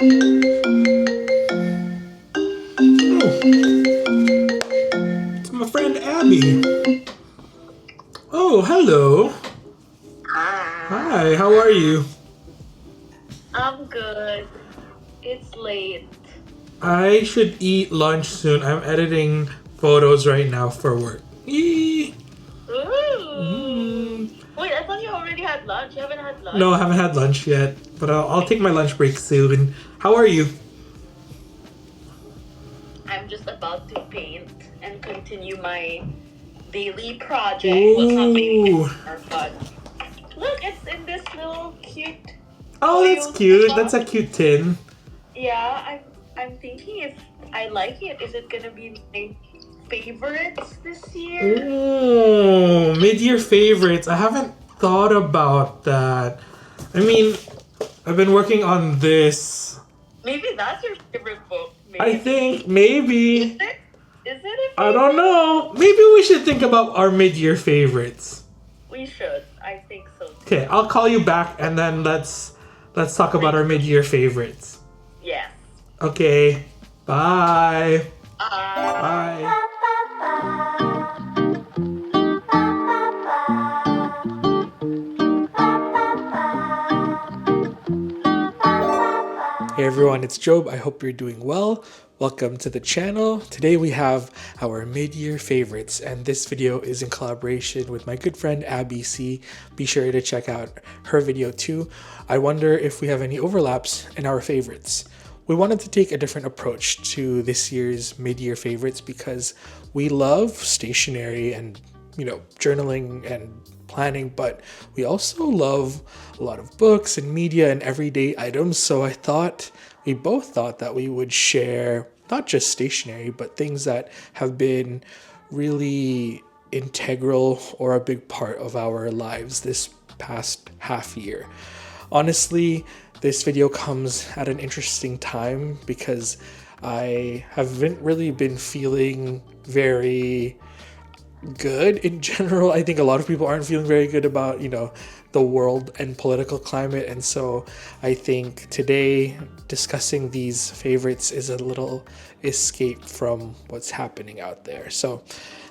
It's my friend Abby. Oh, hello. Hi. Hi, how are you? I'm good. It's late. I should eat lunch soon. I'm editing photos right now for work. Eee. Ooh. Wait, I thought you already had lunch. You haven't had lunch? No, I haven't had lunch yet, but I'll take my lunch break soon. How are you? I'm just about to paint and continue my daily project. Well, it's not daily Ooh. anymore, but look, it's in this little cute Oh, that's oil cute. box. That's a cute tin. Yeah, I'm thinking if I like it, is it gonna be my favorites this year? Oh, mid-year favorites. I haven't thought about that. I mean, I've been working on this. Maybe that's your favorite book. Maybe. I think maybe. Is it? Is it a favorite? I don't know. Maybe we should think about our mid-year favorites. We should. I think so too. Okay, I'll call you back and then let's talk about our mid-year favorites. Yes. Okay. Bye. Bye. Bye. Hey everyone, it's Job. I hope you're doing well. Welcome to the channel. Today we have our mid-year favorites, and this video is in collaboration with my good friend Abby C. Be sure to check out her video too. I wonder if we have any overlaps in our favorites. We wanted to take a different approach to this year's mid-year favorites because we love stationery and journaling and planning, but we also love a lot of books and media and everyday items. So we both thought that we would share not just stationery, but things that have been really integral or a big part of our lives this past half year. Honestly, this video comes at an interesting time because I haven't really been feeling very good in general. I think a lot of people aren't feeling very good about, the world and political climate. And so I think today discussing these favorites is a little escape from what's happening out there. So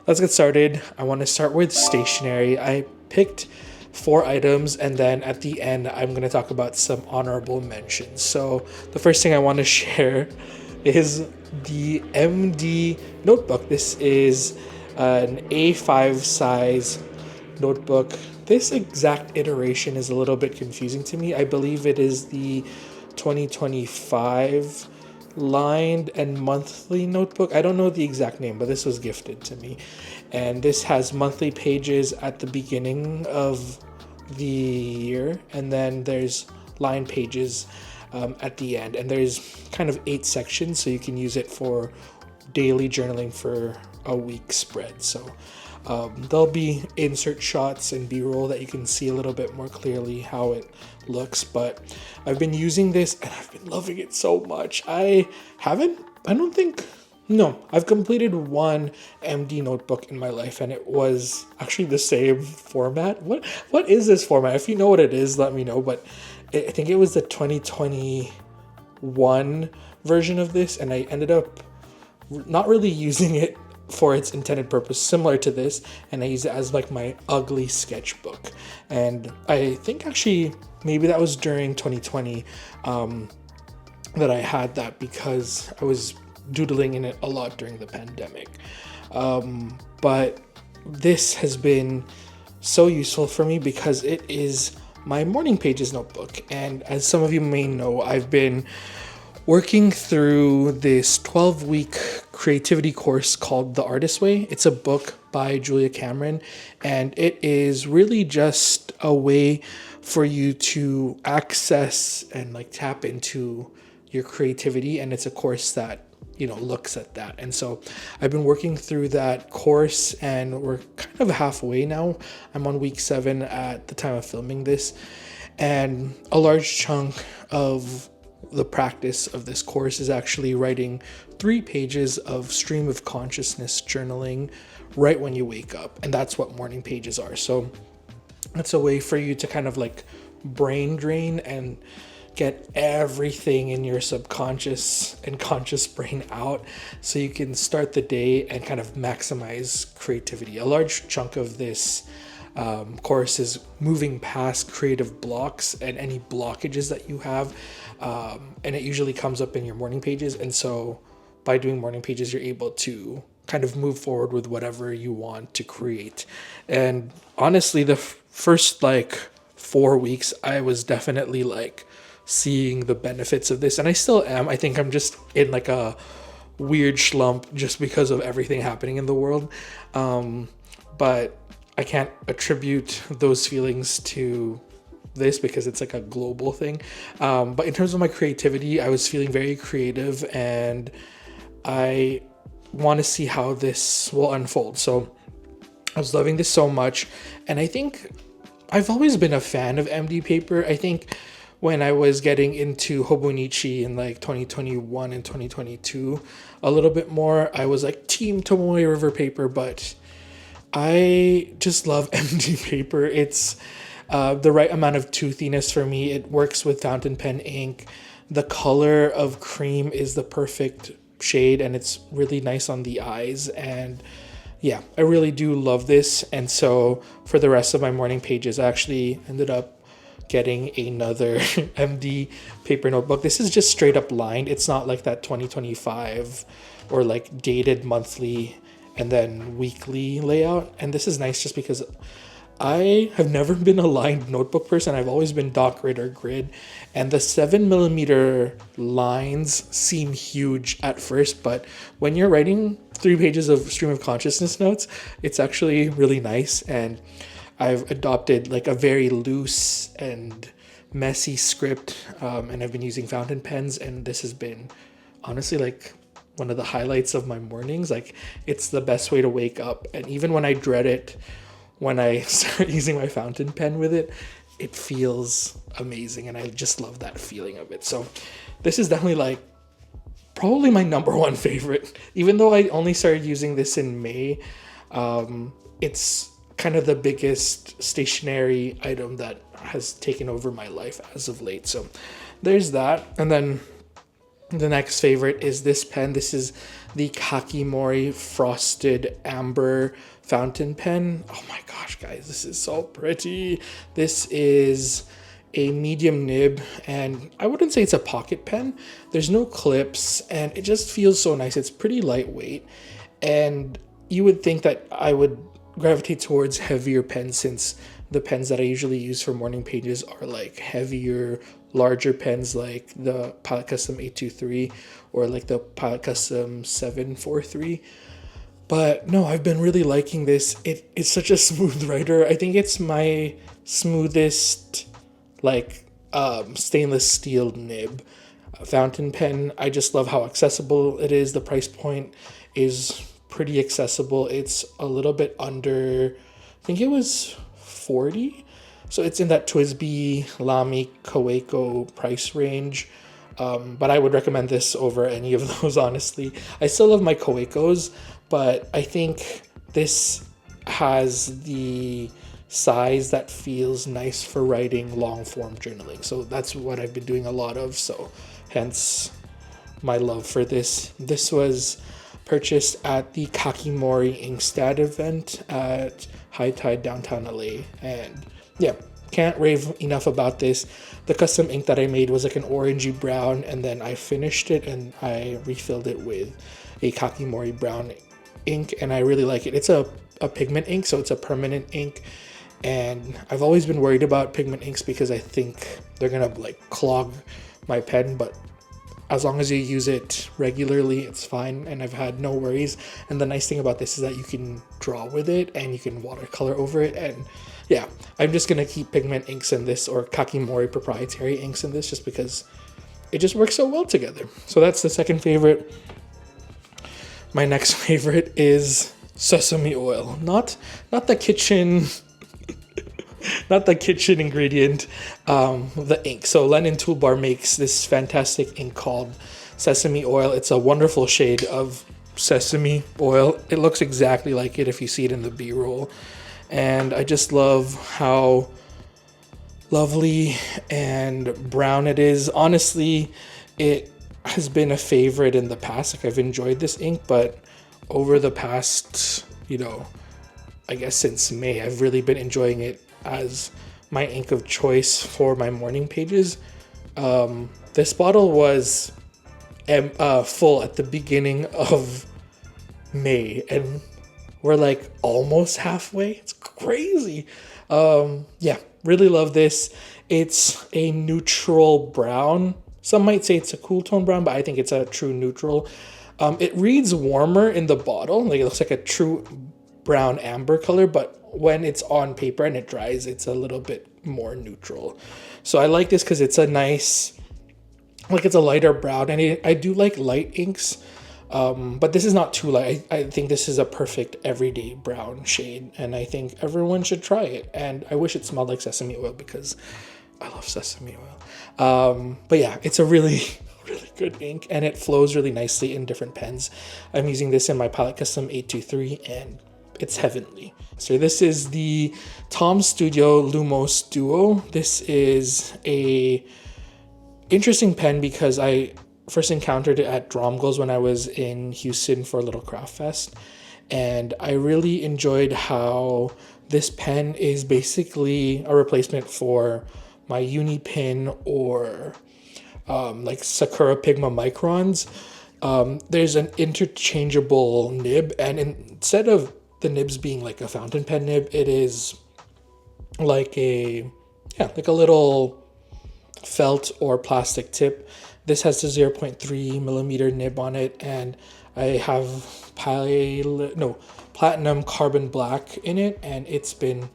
let's get started. I want to start with stationery. I picked 4 items, and then at the end I'm going to talk about some honorable mentions. So the first thing I want to share is the MD notebook. This is an A5 size notebook. This exact iteration is a little bit confusing to me. I believe it is the 2025 lined and monthly notebook. I don't know the exact name, but this was gifted to me. And this has monthly pages at the beginning of the year, and then there's line pages at the end. And there's kind of 8 sections, so you can use it for daily journaling for a week spread. So there'll be insert shots and b-roll that you can see a little bit more clearly how it looks, but I've been using this and I've been loving it so much. I've completed one MD notebook in my life, and it was actually the same format. What is this format? If you know what it is, let me know, but I think it was the 2021 version of this, and I ended up not really using it for its intended purpose, similar to this, and I use it as like my ugly sketchbook. And I think actually maybe that was during 2020 that I had that, because I was doodling in it a lot during the pandemic. But this has been so useful for me because it is my morning pages notebook. And as some of you may know, I've been working through this 12-week creativity course called The Artist Way. It's a book by Julia Cameron, and it is really just a way for you to access and tap into your creativity. And it's a course that looks at that. And so I've been working through that course, and we're kind of halfway now. I'm on week 7 at the time of filming this, and a large chunk of the practice of this course is actually writing 3 pages of stream of consciousness journaling right when you wake up. And that's what morning pages are. So that's a way for you to kind of brain drain and get everything in your subconscious and conscious brain out so you can start the day and kind of maximize creativity. A large chunk of this course is moving past creative blocks and any blockages that you have. And it usually comes up in your morning pages. And so by doing morning pages, you're able to kind of move forward with whatever you want to create. And honestly, the first like 4 weeks, I was definitely like seeing the benefits of this. And I still am. I think I'm just in like a weird slump just because of everything happening in the world. But I can't attribute those feelings to this because it's like a global thing. But in terms of my creativity, I was feeling very creative and I want to see how this will unfold. So I was loving this so much. And I think I've always been a fan of MD paper. I think when I was getting into Hobonichi in like 2021 and 2022 a little bit more, I was like team Tomoe River paper, but I just love MD paper. It's the right amount of toothiness for me. It works with fountain pen ink. The color of cream is the perfect shade and it's really nice on the eyes. And yeah, I really do love this. And so for the rest of my morning pages, I actually ended up getting another MD paper notebook. This is just straight up lined. It's not like that 2025 or like dated monthly and then weekly layout. And this is nice just because I have never been a lined notebook person. I've always been dot grid or grid. And the 7mm lines seem huge at first, but when you're writing 3 pages of stream of consciousness notes, it's actually really nice. And I've adopted like a very loose and messy script, and I've been using fountain pens, and this has been honestly like one of the highlights of my mornings. Like it's the best way to wake up. And even when I dread it, when I start using my fountain pen with it, it feels amazing. And I just love that feeling of it. So this is definitely like probably my number one favorite. Even though I only started using this in May, it's kind of the biggest stationery item that has taken over my life as of late. So there's that. And then the next favorite is this pen. This is the Kakimori Frosted Amber fountain pen. Oh my gosh, guys, this is so pretty. This is a medium nib, and I wouldn't say it's a pocket pen. There's no clips, and it just feels so nice. It's pretty lightweight, and you would think that I would gravitate towards heavier pens since the pens that I usually use for morning pages are like heavier, larger pens like the Pilot Custom 823 or like the Pilot Custom 743. But no, I've been really liking this. It's such a smooth writer. I think it's my smoothest like stainless steel nib fountain pen. I just love how accessible it is. The price point is pretty accessible. It's a little bit under, I think it was 40. So it's in that TWSBI, Lamy, Kaweco price range. But I would recommend this over any of those, honestly. I still love my Kawecos, but I think this has the size that feels nice for writing long form journaling. So that's what I've been doing a lot of. So hence my love for this. This was purchased at the Kakimori Inkstad event at High Tide downtown LA. And yeah, can't rave enough about this. The custom ink that I made was like an orangey brown, and then I finished it and I refilled it with a Kakimori brown ink, and I really like it. It's a pigment ink, so it's a permanent ink, and I've always been worried about pigment inks because I think they're gonna like clog my pen, but as long as you use it regularly, it's fine, and I've had no worries. And the nice thing about this is that you can draw with it and you can watercolor over it. And yeah, I'm just gonna keep pigment inks in this, or Kakimori proprietary inks in this, just because it just works so well together. So that's the second favorite. My next favorite is sesame oil, not the kitchen not the kitchen ingredient, the ink. So Lennon Toolbar makes this fantastic ink called sesame oil. It's a wonderful shade of sesame oil. It looks exactly like it if you see it in the B-roll. And I just love how lovely and brown it is. Honestly, it has been a favorite in the past. Like, I've enjoyed this ink, but over the past, I guess since May, I've really been enjoying it as my ink of choice for my morning pages. This bottle was full at the beginning of May, and we're like almost halfway. It's crazy. Yeah, really love this. It's a neutral brown. Some might say it's a cool tone brown, but I think it's a true neutral. It reads warmer in the bottle. Like, it looks like a true brown amber color, but when it's on paper and it dries, it's a little bit more neutral. So I like this because it's a nice, like, it's a lighter brown, and I do like light inks. But this is not too light. I think this is a perfect everyday brown shade, and I think everyone should try it. And I wish it smelled like sesame oil because I love sesame oil. But yeah, it's a really, really good ink, and it flows really nicely in different pens. I'm using this in my Palette Custom 823, and it's heavenly. So this is the Tom Studio Lumos Duo. This is a interesting pen because I first encountered it at Dromgoals when I was in Houston for a little craft fest, and I really enjoyed how this pen is basically a replacement for my uni pin or like Sakura Pigma Microns. There's an interchangeable nib, and instead of the nibs being like a fountain pen nib, it is like a little felt or plastic tip. This has the 0.3 millimeter nib on it, and I have platinum carbon black in it, and it's been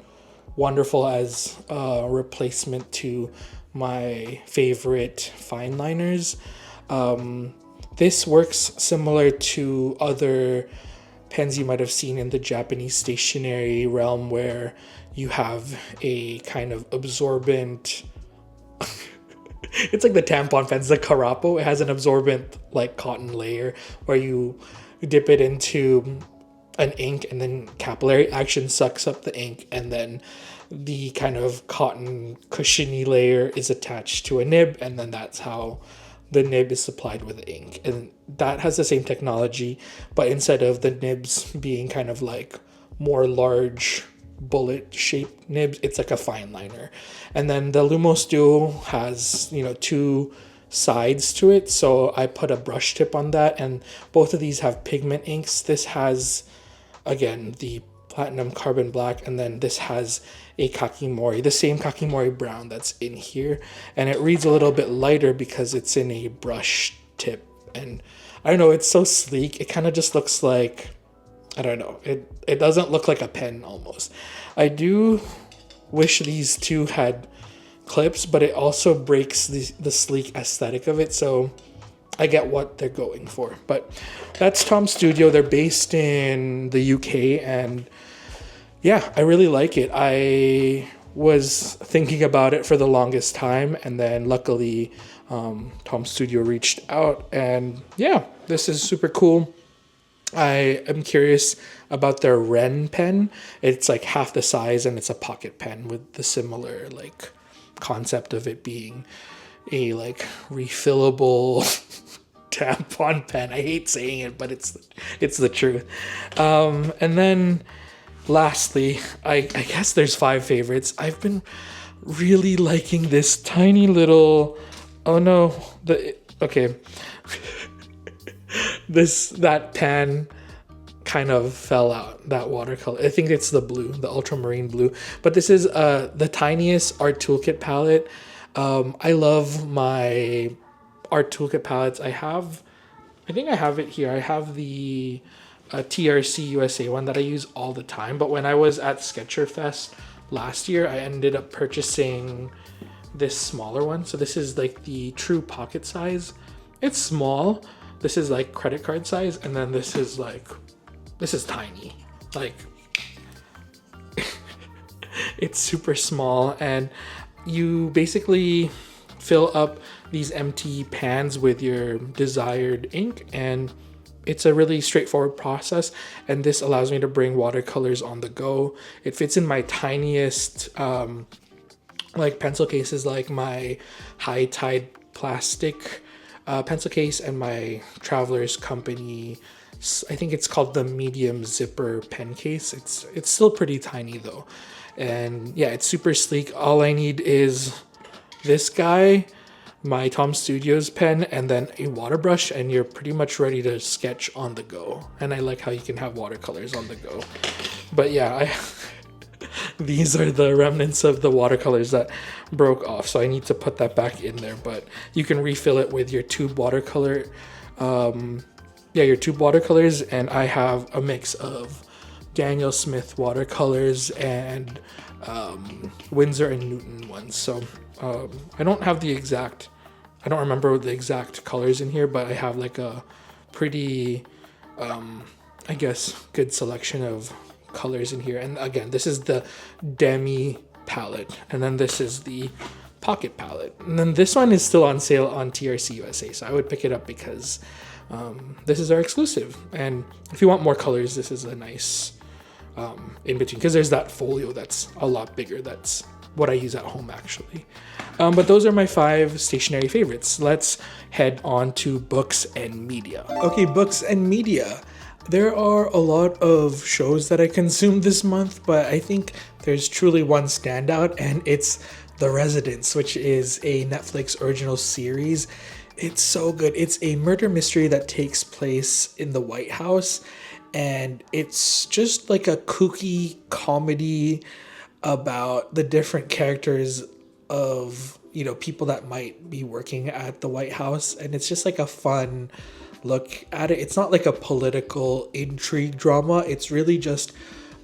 wonderful as a replacement to my favorite fine liners. This works similar to other pens you might have seen in the Japanese stationery realm, where you have a kind of absorbent it's like the tampon pens, the Carapo. It has an absorbent like cotton layer where you dip it into an ink, and then capillary action sucks up the ink, and then the kind of cotton cushiony layer is attached to a nib, and then that's how the nib is supplied with ink. And that has the same technology, but instead of the nibs being kind of like more large bullet shaped nibs, it's like a fine liner. And then the Lumos Duo has two sides to it, so I put a brush tip on that, and both of these have pigment inks. This has, again, the platinum carbon black, and then this has a kakimori, the same kakimori brown that's in here, and it reads a little bit lighter because it's in a brush tip. And I don't know, it's so sleek. It kind of just looks like, I don't know, it doesn't look like a pen almost. I do wish these two had clips, but it also breaks the sleek aesthetic of it, so I get what they're going for. But that's Tom Studio. They're based in the UK, and yeah, I really like it. I was thinking about it for the longest time, and then luckily Tom Studio reached out, and yeah, this is super cool. I am curious about their Ren pen. It's like half the size, and it's a pocket pen with the similar like concept of it being a like refillable tampon pen. I hate saying it, but it's the truth. And then lastly, I guess there's 5 favorites. I've been really liking this tiny little, that pan kind of fell out, that watercolor. I think it's the blue, the ultramarine blue. But this is the tiniest art toolkit palette. I love my art toolkit palettes. I think I have it here. I have the TRC USA one that I use all the time. But when I was at Sketcher Fest last year, I ended up purchasing this smaller one. So this is like the true pocket size. It's small. This is like credit card size, and then this is tiny. Like it's super small, and you basically fill up these empty pans with your desired ink, and it's a really straightforward process, and this allows me to bring watercolors on the go. It fits in my tiniest like pencil cases, like my High Tide plastic pencil case and my Traveler's Company, I think it's called the medium zipper pen case. It's still pretty tiny though. And yeah, it's super sleek. All I need is this guy, my Tom Studios pen, and then a water brush, and you're pretty much ready to sketch on the go. And I like how you can have watercolors on the go. But yeah, these are the remnants of the watercolors that broke off, so I need to put that back in there. But you can refill it with your tube watercolor, your tube watercolors, and I have a mix of Daniel Smith watercolors and Winsor and Newton ones. So I don't remember the exact colors in here, but I have like a pretty, I guess, good selection of colors in here. And again, this is the Demi palette, and then this is the Pocket palette, and then this one is still on sale on TRC USA, so I would pick it up because this is our exclusive. And if you want more colors, this is a nice in between, because there's that folio that's a lot bigger. That's what I use at home actually. But those are my 5 stationery favorites. Let's head on to books and media. Okay, books and media. There are a lot of shows that I consumed this month, but I think there's truly one standout, and it's The Residence, which is a Netflix original series. It's so good. It's a murder mystery that takes place in the White House, and it's just like a kooky comedy about the different characters of, people that might be working at the White House, and it's just like a fun look at it. It's not like a political intrigue drama. It's really just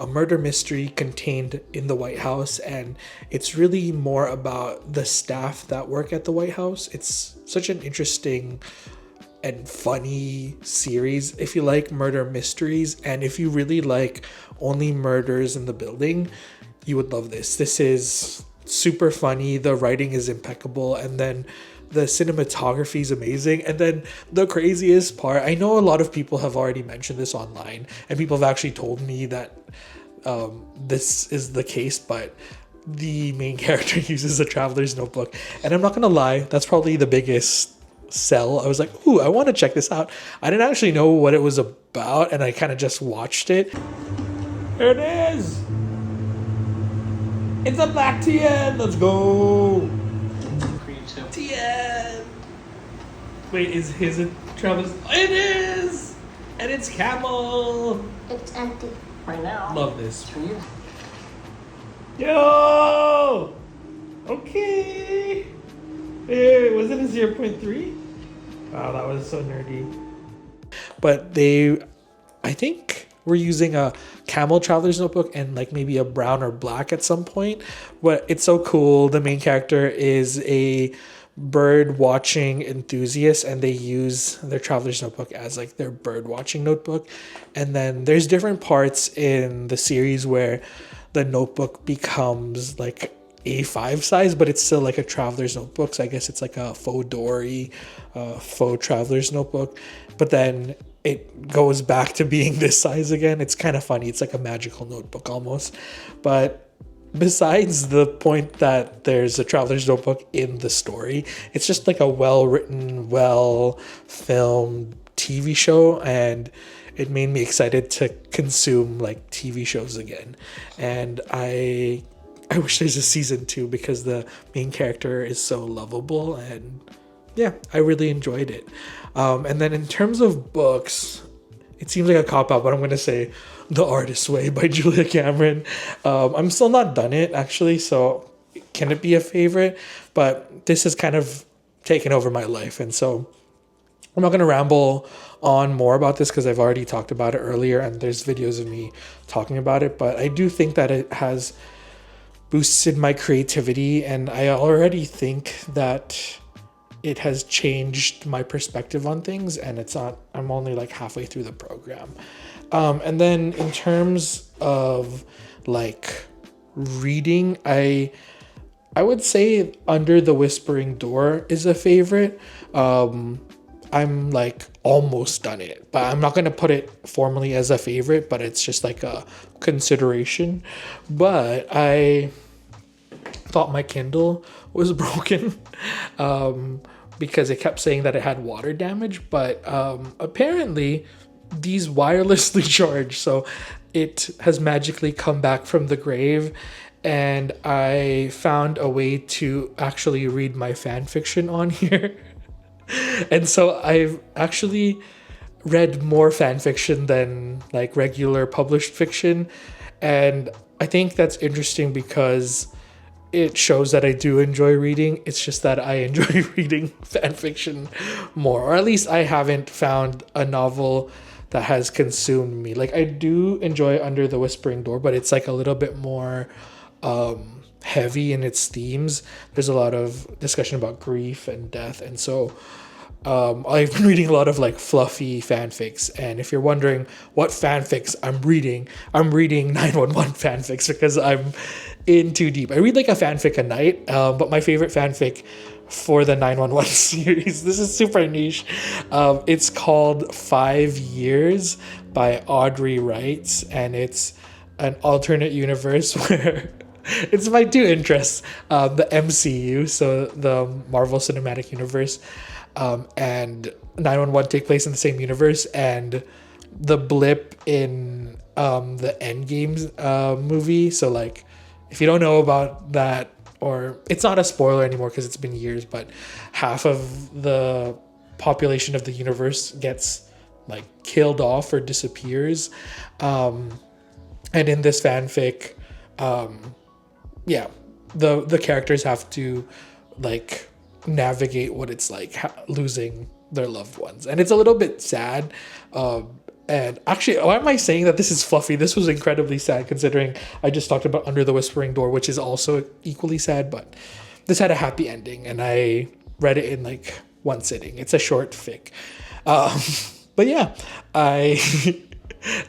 a murder mystery contained in the White House, and it's really more about the staff that work at the White House. It's such an interesting and funny series if you like murder mysteries, and if you really like only murders in the building, you would love this. This is super funny. The writing is impeccable, and then the cinematography is amazing. And then the craziest part, I know a lot of people have already mentioned this online, and people have actually told me that this is the case, but the main character uses a traveler's notebook. And I'm not gonna lie, that's probably the biggest sell. I was like, ooh, I want to check this out. I didn't actually know what it was about, and I kind of just watched it. There it is. It's a black TN. Let's go. TN. Wait, is his a traveler's? It is, and it's camel. It's empty. Right now. Love this. For you. Yo. Okay. Hey, was it a 0.3? Wow, that was so nerdy. But I think we're using a camel traveler's notebook and like maybe a brown or black at some point. But it's so cool. The main character is a bird watching enthusiast, and they use their traveler's notebook as like their bird watching notebook. And then there's different parts in the series where the notebook becomes like A5 size, but it's still like a traveler's notebook. So I guess it's like a faux dory, faux traveler's notebook. But then it goes back to being this size again. It's kind of funny. It's like a magical notebook almost. But besides the point that there's a traveler's notebook in the story, it's just like a well-written, well-filmed TV show, and it made me excited to consume like TV shows again. And I wish there's a season 2 because the main character is so lovable, and yeah, I really enjoyed it. And then in terms of books, it seems like a cop-out, but I'm going to say The Artist's Way by Julia Cameron. I'm still not done it, actually, so can it be a favorite? But this has kind of taken over my life, and so I'm not going to ramble on more about this because I've already talked about it earlier, and there's videos of me talking about it, but I do think that it has boosted my creativity, and I already think that it has changed my perspective on things, and I'm only like halfway through the program. And then in terms of like reading, I would say Under the Whispering Door is a favorite. I'm like almost done it, but I'm not going to put it formally as a favorite, but it's just like a consideration. But I thought my Kindle was broken because it kept saying that it had water damage, but apparently these wirelessly charge, so it has magically come back from the grave, and I found a way to actually read my fan fiction on here. And so I've actually read more fan fiction than like regular published fiction, and I think that's interesting because it shows that I do enjoy reading. It's just that I enjoy reading fan fiction more, or at least I haven't found a novel that has consumed me. Like, I do enjoy Under the Whispering Door, but it's like a little bit more heavy in its themes. There's a lot of discussion about grief and death, and so I've been reading a lot of like fluffy fanfics. And if you're wondering what fanfics I'm reading 911 fanfics because I'm in too deep. I read like a fanfic a night, but my favorite fanfic for the 911 series, this is super niche. It's called 5 Years by Audrey Wright, and it's an alternate universe where it's my two interests, the MCU, so the Marvel Cinematic Universe, and 911 take place in the same universe, and the blip in the Endgame movie. So like, if you don't know about that, or it's not a spoiler anymore because it's been years, but half of the population of the universe gets like killed off or disappears, and in this fanfic, the characters have to like navigate what it's like losing their loved ones, and it's a little bit sad. And actually, why am I saying that this is fluffy? This was incredibly sad considering I just talked about Under the Whispering Door, which is also equally sad, but this had a happy ending, and I read it in like one sitting. It's a short fic. But yeah, I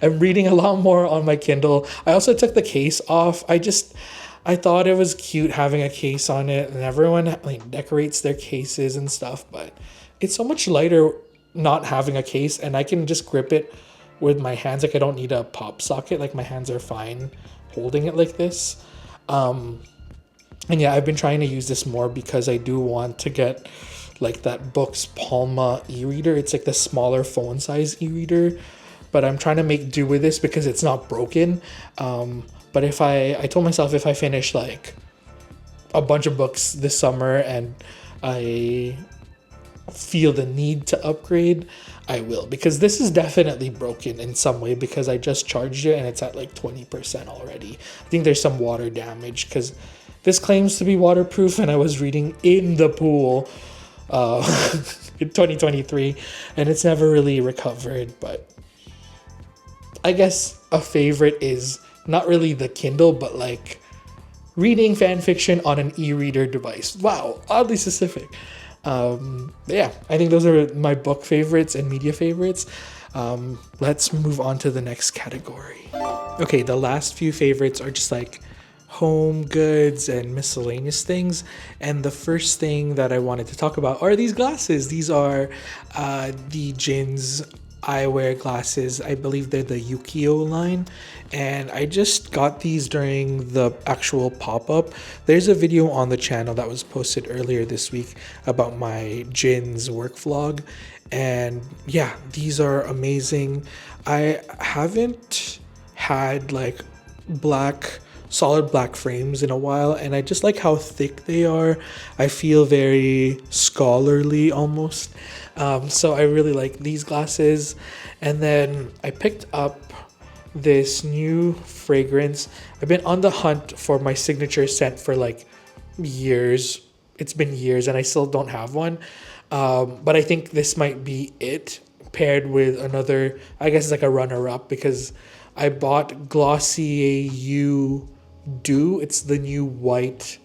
am reading a lot more on my Kindle. I also took the case off. I thought it was cute having a case on it, and everyone like decorates their cases and stuff, but it's so much lighter not having a case, and I can just grip it with my hands. Like, I don't need a pop socket. Like, my hands are fine holding it like this. And yeah, I've been trying to use this more because I do want to get like that Books Palma e-reader. It's like the smaller phone size e-reader, but I'm trying to make do with this because it's not broken. But if I told myself if I finish like a bunch of books this summer and I feel the need to upgrade, I will, because this is definitely broken in some way because I just charged it and it's at like 20% already. I think there's some water damage because this claims to be waterproof, and I was reading in the pool in 2023 and it's never really recovered. But I guess a favorite is not really the Kindle, but like reading fan fiction on an e-reader device. Wow, oddly specific. Yeah, I think those are my book favorites and media favorites. Let's move on to the next category. Okay, the last few favorites are just like home goods and miscellaneous things. And the first thing that I wanted to talk about are these glasses. These are the Jin's eyewear glasses. I believe they're the Yukio line, and I just got these during the actual pop-up. There's a video on the channel that was posted earlier this week about my Jin's work vlog, and yeah, these are amazing. I haven't had like solid black frames in a while, and I just like how thick they are. I feel very scholarly almost. So I really like these glasses. And then I picked up this new fragrance. I've been on the hunt for my signature scent for like years. It's been years and I still don't have one. But I think this might be it, paired with another, I guess it's like a runner-up, because I bought Glossier You Dew. It's the new white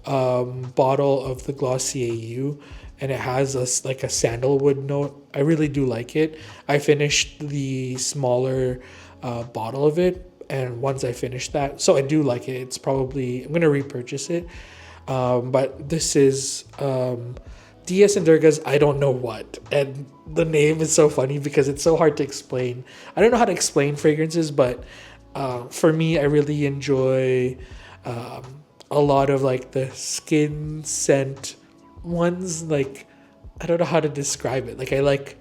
bottle of the Glossier You, and it has like a sandalwood note. I really do like it. I finished the smaller bottle of it, and once I finish that, so I do like it. It's probably, I'm gonna repurchase it. But this is Diaz and Durga's I don't know what, and the name is so funny because it's so hard to explain. I don't know how to explain fragrances, but for me, I really enjoy a lot of like the skin scent ones. Like, I don't know how to describe it. Like, I like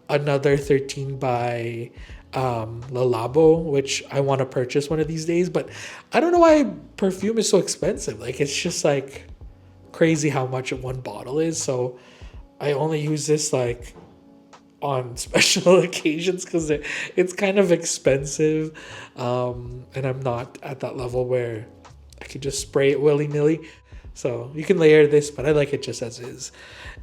another 13 by Le Labo, which I want to purchase one of these days. But I don't know why perfume is so expensive. Like, it's just like crazy how much one bottle is. So I only use this like on special occasions because it's kind of expensive. And I'm not at that level where I could just spray it willy-nilly. So you can layer this, but I like it just as is.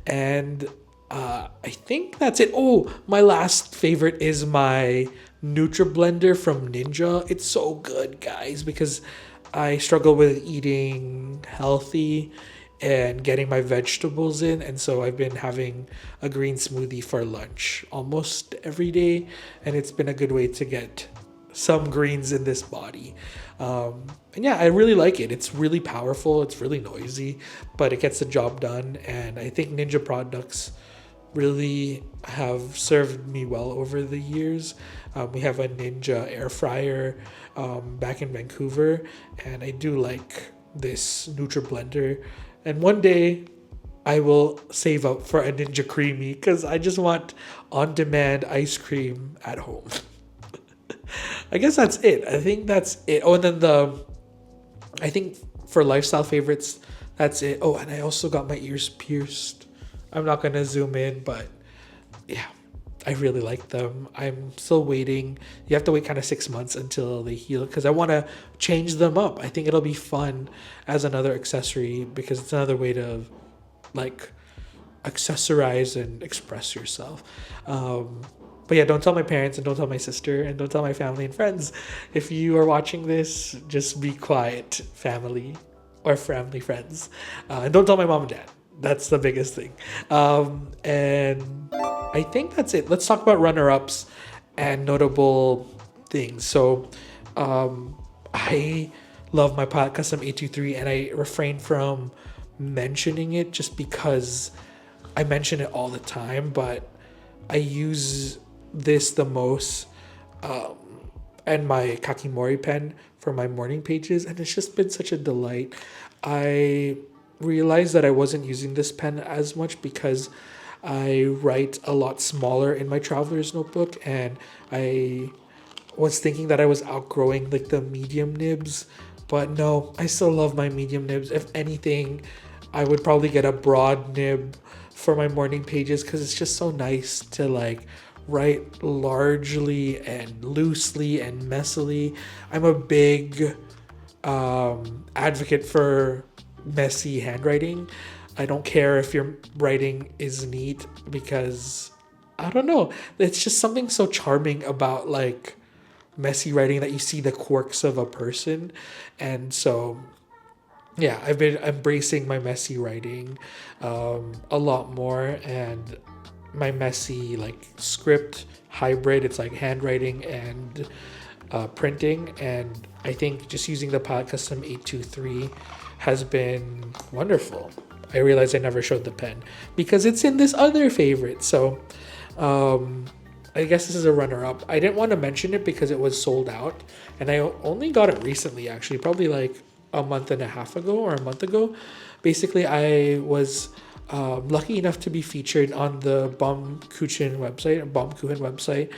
And I think that's it. Oh, my last favorite is my Blender from Ninja. It's so good, guys, because I struggle with eating healthy and getting my vegetables in, and so I've been having a green smoothie for lunch almost every day, and it's been a good way to get some greens in this body. And yeah, I really like it. It's really powerful, it's really noisy, but it gets the job done. And I think Ninja products really have served me well over the years. We have a Ninja air fryer back in Vancouver, and I do like this Blender. And one day I will save up for a Ninja Creamy because I just want on-demand ice cream at home. I guess that's it. I think that's it. Oh, and then I think for lifestyle favorites, that's it. Oh, and I also got my ears pierced. I'm not going to zoom in, but yeah, I really like them. I'm still waiting. You have to wait kind of 6 months until they heal because I want to change them up. I think it'll be fun as another accessory because it's another way to like accessorize and express yourself. But yeah, don't tell my parents and don't tell my sister and don't tell my family and friends. If you are watching this, just be quiet, family or family friends. And don't tell my mom and dad. That's the biggest thing. And I think that's it. Let's talk about runner-ups and notable things. So I love my Pilot Custom 823 and I refrain from mentioning it just because I mention it all the time, but I use this the most and my Kakimori pen for my morning pages, and it's just been such a delight. I realized that I wasn't using this pen as much because I write a lot smaller in my traveler's notebook, and I was thinking that I was outgrowing like the medium nibs, but no, I still love my medium nibs. If anything, I would probably get a broad nib for my morning pages because it's just so nice to like write largely and loosely and messily. I'm a big advocate for messy handwriting. I don't care if your writing is neat because I don't know, it's just something so charming about like messy writing that you see the quirks of a person. And so yeah, I've been embracing my messy writing a lot more, and my messy like script hybrid. It's like handwriting and printing, and I think just using the Pilot Custom 823 has been wonderful. I realized I never showed the pen because it's in this other favorite. So I guess this is a runner-up. I didn't want to mention it because it was sold out, and I only got it recently, actually, probably like a month and a half ago or a month ago. Basically, I was lucky enough to be featured on the Baumkuchen website.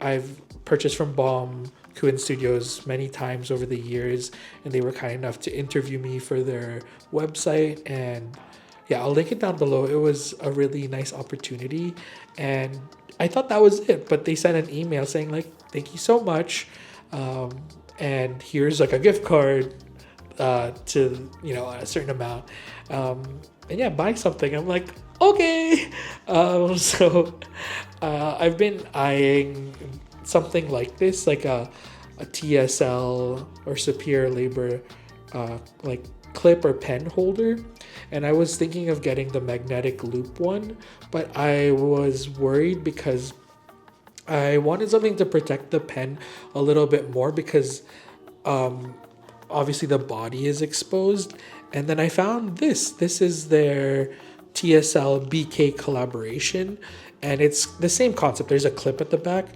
I've purchased from Baumkuchen Studios many times over the years, and they were kind enough to interview me for their website. And yeah, I'll link it down below. It was a really nice opportunity, and I thought that was it, but they sent an email saying like, thank you so much, and here's like a gift card to, you know, a certain amount, and yeah, buy something. I'm like, okay. So I've been eyeing something like this, like a TSL or Superior Labor like clip or pen holder, and I was thinking of getting the magnetic loop one, but I was worried because I wanted something to protect the pen a little bit more because obviously the body is exposed. And then I found this is their TSL BK collaboration, and it's the same concept. There's a clip at the back,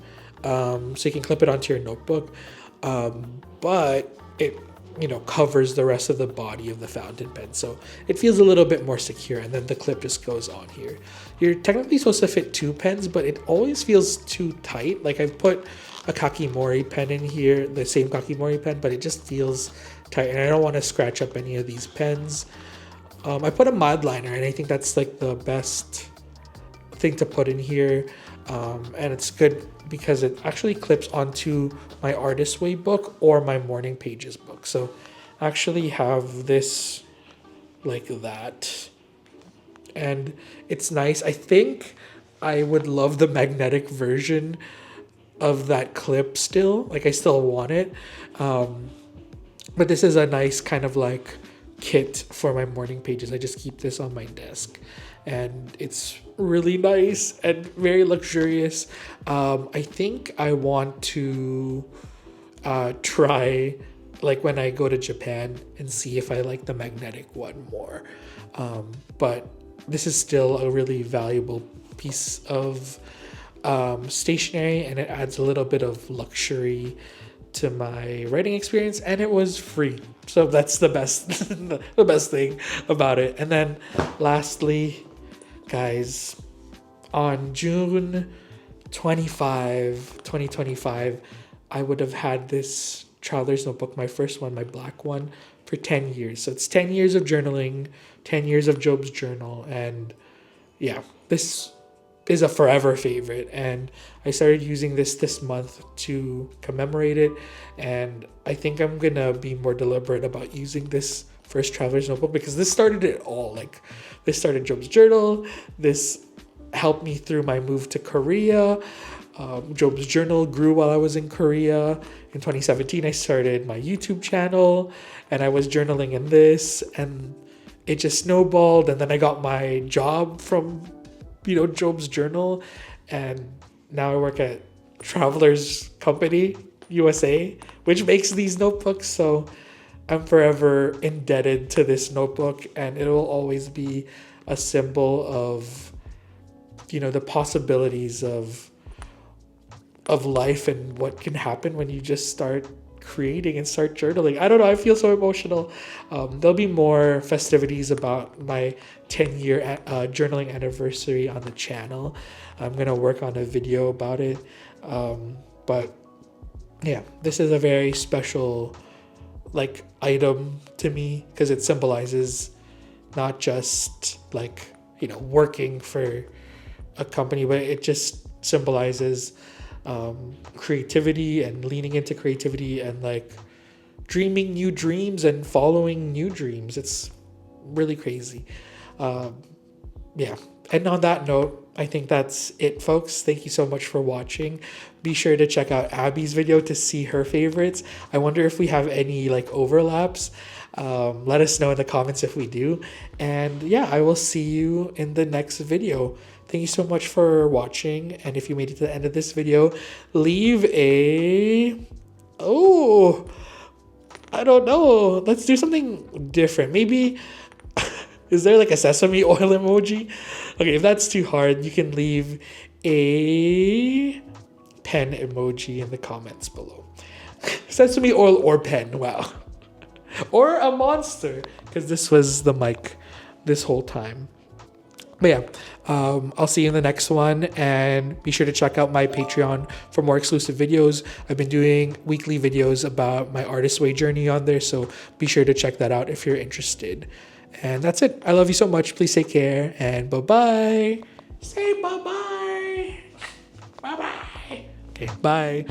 so you can clip it onto your notebook, but it covers the rest of the body of the fountain pen, so it feels a little bit more secure. And then the clip just goes on here. You're technically supposed to fit 2 pens, but it always feels too tight. Like, I've put a Kakimori pen in here, the same Kakimori pen, but it just feels tight, and I don't want to scratch up any of these pens. I put a mod liner, and I think that's like the best thing to put in here, and it's good because it actually clips onto my Artist Way book or my Morning Pages book. So I actually have this like that, and it's nice. I think I would love the magnetic version of that clip still. Like, I still want it, but this is a nice kind of like kit for my Morning Pages. I just keep this on my desk, and it's really nice and very luxurious. I think I want to try, like, when I go to Japan and see if I like the magnetic one more. But this is still a really valuable piece of stationery, and it adds a little bit of luxury to my writing experience, and it was free, so that's the best the best thing about it. And then lastly, guys, on June 25, 2025, I would have had this traveler's notebook, my first one, my black one, for 10 years. So it's 10 years of journaling, 10 years of Job's journal, and yeah, this is a forever favorite, and I started using this month to commemorate it, and I think I'm gonna be more deliberate about using this first traveler's notebook, because this started it all. Like, this started Job's journal, this helped me through my move to Korea. Job's journal grew while I was in Korea. In 2017, I started my YouTube channel, and I was journaling in this, and it just snowballed, and then I got my job from Job's journal, and now I work at Traveler's Company USA, which makes these notebooks. So I'm forever indebted to this notebook, and it will always be a symbol of the possibilities of life and what can happen when you just start creating and start journaling. I don't know, I feel so emotional. There'll be more festivities about my 10-year journaling anniversary on the channel. I'm gonna work on a video about it, but yeah, this is a very special like item to me, because it symbolizes not just like working for a company, but it just symbolizes creativity and leaning into creativity and like dreaming new dreams and following new dreams. It's really crazy. Yeah. And on that note, I think that's it, folks. Thank you so much for watching. Be sure to check out Abby's video to see her favorites. I wonder if we have any like overlaps. Let us know in the comments if we do. And yeah, I will see you in the next video. Thank you so much for watching. And if you made it to the end of this video, leave a... I don't know. Let's do something different. Maybe... Is there like a sesame oil emoji? Okay, if that's too hard, you can leave a pen emoji in the comments below. Sesame oil or pen, wow. Or a monster, because this was the mic this whole time. But yeah, I'll see you in the next one, and be sure to check out my Patreon for more exclusive videos. I've been doing weekly videos about my Artist Way journey on there, so be sure to check that out if you're interested. And that's it. I love you so much. Please take care, and bye-bye. Say bye-bye. Bye-bye. Okay, bye.